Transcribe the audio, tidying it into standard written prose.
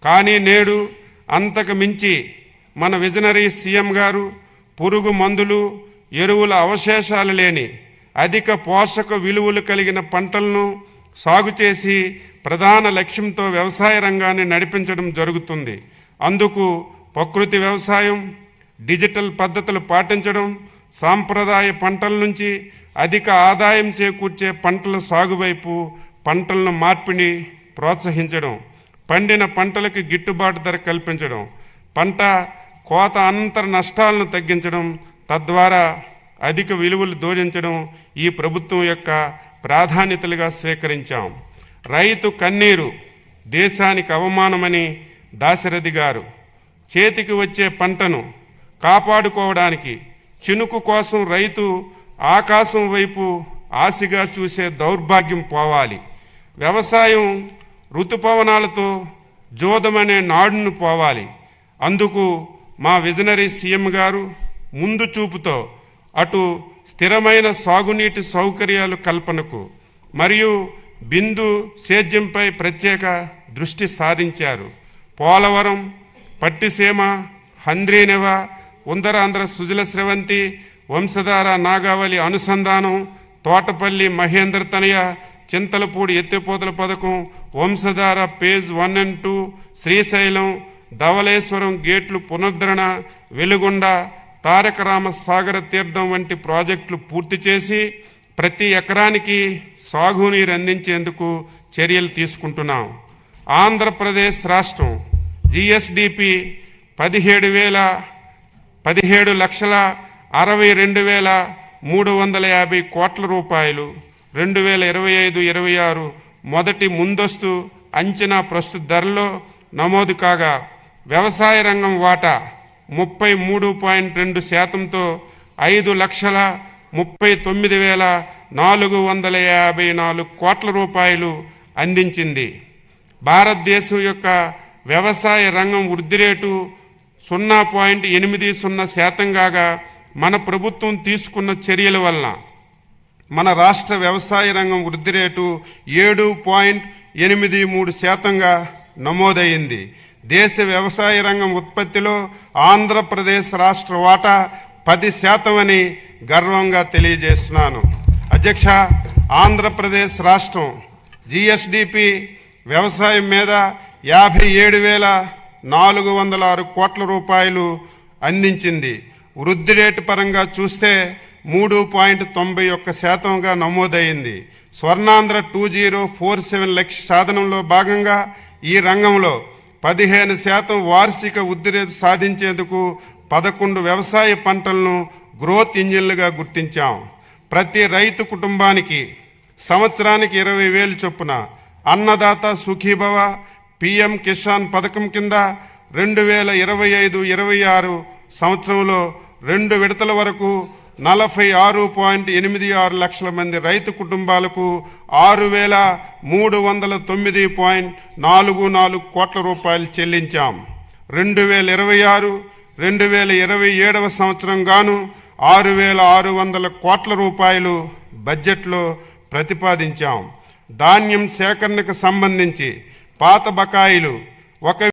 కానీ నేడు అంతకు మించి మన విజనరీ సీఎం గారు పురుగు మందులు, ఎరువుల అవశేషాలు లేని అధిక పోషక విలువలు కలిగిన పంటలను సాగు చేసి ప్రధాన లక్ష్యంతో వ్యవసాయ రంగాన్ని నడిపించడం జరుగుతుంది. అందుకు ప్రకృతి వ్యవసాయం, డిజిటల్ పద్ధతులు పాటించడం, సాంప్రదాయ పంటల నుంచి అధిక ఆదాయం చేకూర్చే పంటల సాగు వైపు పంటలను మార్పిడి ప్రోత్సహించడం, పండిన పంటలకు గిట్టుబాటు ధర కల్పించడం, పంట కోత అనంతర నష్టాలను తగ్గించడం, తద్వారా అధిక విలువలు జోడించడం ఈ ప్రభుత్వం యొక్క ప్రాధాన్యతలుగా స్వీకరించాం. రైతు కన్నీరు దేశానికి అవమానమని దాశరథి గారు చేతికి వచ్చే పంటను కాపాడుకోవడానికి చినుకు కోసం రైతు ఆకాశం వైపు ఆశగా చూసే దౌర్భాగ్యం పోవాలి. వ్యవసాయం ఋతుపవనాలతో జోదమనే నాడును పోవాలి. అందుకు మా విజనరీ సీఎం గారు ముందు చూపుతో అటు స్థిరమైన సాగునీటి సౌకర్యాలు కల్పనకు మరియు బిందు సేద్యంపై ప్రత్యేక దృష్టి సారించారు. పోలవరం, పట్టిసీమ, హంద్రీనెవ, ఉత్తరాంధ్ర సుజల స్రవంతి, వంశధార నాగావళి అనుసంధానం, తోటపల్లి మహేంద్ర తనయ, చింతలపూడి ఎత్తిపోతల పథకం, వంశధార పేజ్ 1 and 2, శ్రీశైలం, ధవళేశ్వరం గేట్లు పునరుద్ధరణ, వెలుగొండ, తారక రామ సాగర తీర్థం వంటి ప్రాజెక్టులు పూర్తి చేసి ప్రతి ఎకరానికి సాగునీరు అందించేందుకు చర్యలు తీసుకుంటున్నాం. ఆంధ్రప్రదేశ్ రాష్ట్రం జిఎస్డిపి 17,62,350 కోట్ల రూపాయలు 2025-26 మొదటి ముందస్తు అంచనా ప్రస్తుత ధరలో నమోదు కాగా వ్యవసాయ రంగం వాటా 33.2%తో 5,39,454 కోట్ల రూపాయలు అందించింది. భారతదేశం యొక్క వ్యవసాయ రంగం వృద్ధి రేటు 0.80% కాగా మన ప్రభుత్వం తీసుకున్న చర్యల వలన మన రాష్ట్ర వ్యవసాయ రంగం వృద్ధి రేటు 7.83%గా నమోదైంది. దేశ వ్యవసాయ రంగం ఉత్పత్తిలో ఆంధ్రప్రదేశ్ రాష్ట్ర వాటా 10% అని గర్వంగా తెలియజేస్తున్నాను. అధ్యక్ష, ఆంధ్రప్రదేశ్ రాష్ట్రం జిఎస్డిపి వ్యవసాయం మీద 57,406 కోట్ల రూపాయలు అందించింది. వృద్ధి రేటు పరంగా చూస్తే 3.91%గా నమోదైంది. స్వర్ణాంధ్ర 2047 లక్ష్య సాధనంలో భాగంగా ఈ రంగంలో 15% వార్షిక వృద్ధి రేటు సాధించేందుకు 11 వ్యవసాయ పంటలను గ్రోత్ ఇంజిన్లుగా గుర్తించాం. ప్రతి రైతు కుటుంబానికి సంవత్సరానికి 20,000 చొప్పున అన్నదాత సుఖీభవ పిఎం కిసాన్ పథకం కింద 2025-26 సంవత్సరంలో 2 విడతల వరకు 46.86 లక్షల మంది రైతు కుటుంబాలకు 6,309.44 కోట్ల రూపాయలు చెల్లించాం. 2026-2027 సంవత్సరం గాను 6,600 కోట్ల రూపాయలు బడ్జెట్లో ప్రతిపాదించాం. ధాన్యం సేకరణకు సంబంధించి పాత బకాయిలు 1